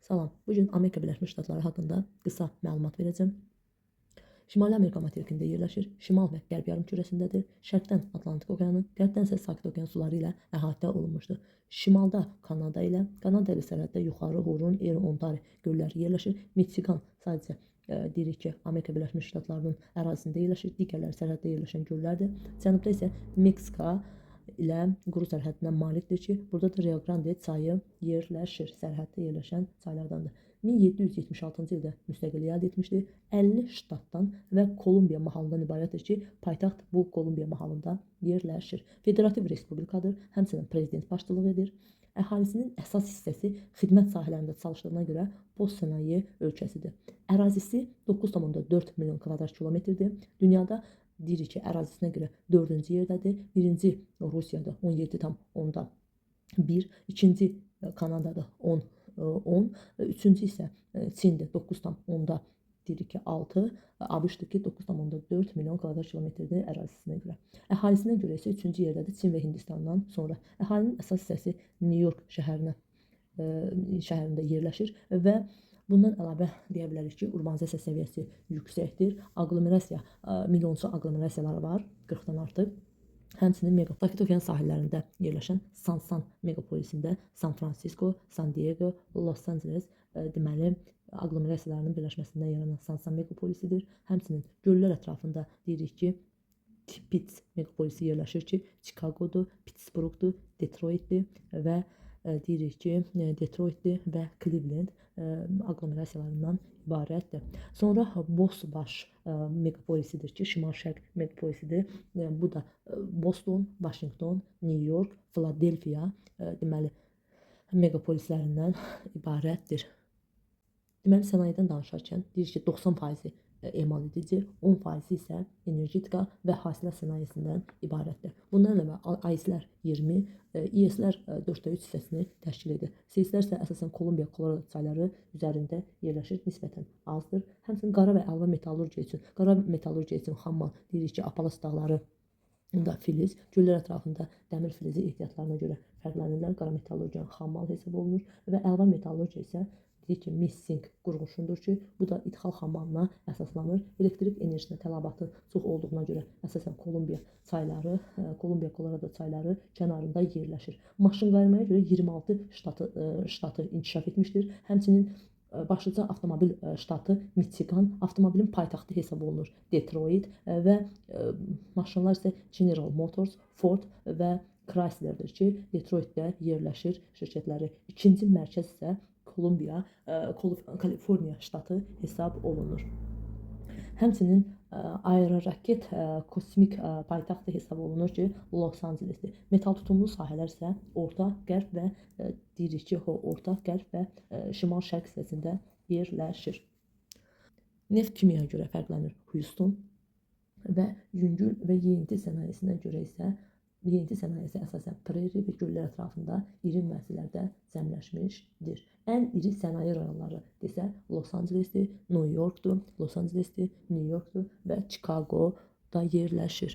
Salam, bugün Amerika Birləşmiş Ştatları haqqında qısa məlumat verəcəm. Şimali Amerika materikində yerləşir, şimal və qərb yarımkürəsindədir. Şərqdən Atlantik okeanı, qərbdən isə Sakit okean suları ilə əhatə olunmuşdur. Şimalda Kanada ilə sərhəddə yuxarı Hurun, Erie, Ontario gölləri yerləşir. Meksikan sadəcə deyirik ki, Amerika Birləşmiş Ştatlarının ərazisində yerləşir, digərləri sərhəddə yerləşən göllərdir. Cənubda isə Meksika ilə quru sərhədinə malikdir ki, burada da Rio Grande çayı yerləşir, sərhəddə yerləşən çaylardandır. 1776-cı ildə müstəqillik əldə etmişdir. 50 ştatdan və Kolumbiya mahalından ibarətdir ki, paytaxt bu Kolumbiya mahalında yerləşir. Federativ respublikadır, həmçinin prezident başçılıq edir. Əhalisinin əsas hissəsi xidmət sahələrində çalışdığına görə post-sənaye ölkəsidir. Ərazisi 9,4 milyon kvadrat kilometrdir. Dünyada deyirik ki, ərazisinə görə 4-cü yerdədir. Birinci Rusiyada 17,1, ikinci Kanadada 10, üçüncü isə Çində 9,10, deyirik ki 6, ABŞ-dır ki 9,4 milyon kvadrat kilometrdir ərazisinə görə. Əhalisinə görə isə üçüncü yerdədir Çin və Hindistandan sonra. Əhalinin əsas hissəsi New York şəhərində yerləşir və bundan əlavə deyə bilərik ki, urbanizasiya səviyyəsi yüksəkdir. Aqlomerasiya, milyonçu aqlomerasiyalar var, 40-dan artıq. Həmçinin Sakit okean sahillərində yerləşən San megapolisində San Francisco, San Diego, Los Angeles deməli aqlomerasiyalarının birləşməsindən yaranan San megapolisidir. Həmçinin göllər ətrafında deyirik ki, Pitts megapolisi yerləşir ki, Chicagodur, Pittsburghdur, Detroitdir və deyirik ki, Detroitdir və Cleveland aqlomerasiyalarından ibarətdir. Sonra Bosbaş megapolisidir ki, şimal-şərq megapolisidir. Bu da Boston, Washington, New York, Philadelphia deməli megapolislərindən ibarətdir. Deməli sənayedən danışarkən deyirik ki, 90% emal edici, 10% isə energetika və hasilat sənayesindən ibarətdir. Bundan əlavə AIS-lər 20, IS-lər 4/3 hissəsini təşkil edir. CS-lər isə əsasən Kolumbiya, Kolorado çayları üzərində yerləşir, nisbətən azdır. Həmçinin qara və əlva metallurgiya üçün xammal deyirik ki, Apalas dağları da filiz, göllər ətrafında dəmir filizi ehtiyatlarına görə fərqlənirlər. Qara metallurgiyanın xammal hesab olunur və əlva metallurgiya isə deyək ki, missing qurğuşundur ki, bu da idxal xammalına əsaslanır. Elektrik enerjisinə tələbatı çox olduğuna görə əsasən Kolumbiya çayları, Kolumbiya, Kolorado çayları kənarında yerləşir. Maşınqayrmaya görə 26 ştatı inkişaf etmişdir. Həmçinin başlıca avtomobil ştatı Michigan, avtomobilin paytaxtı hesab olunur Detroit və maşınlar isə General Motors, Ford və Chryslerdir ki, Detroitdə yerləşir şirkətləri. İkinci mərkəz isə Kaliforniya ştatı hesab olunur. Həmçinin aeroraket kosmik paytaxtı hesab olunur ki, Los Angelesdir. Metal tutumlu sahələr isə orta, qərb və deyirik ki, orta, qərb və şimal-şərq hissəsində yerləşir. Neft kimyaya görə fərqlənir Houston və yüngül və yeyinti sənayesinə görə isə yeyinti sənayesi əsasən prairie və göllər ətrafında iri müəssisələrdə cəmləşmişdir. Ən iri sənaye rayonları desə Los Angelesdir, New Yorkdur, Los Angelesdir, New Yorkdur və Chicagoda yerləşir.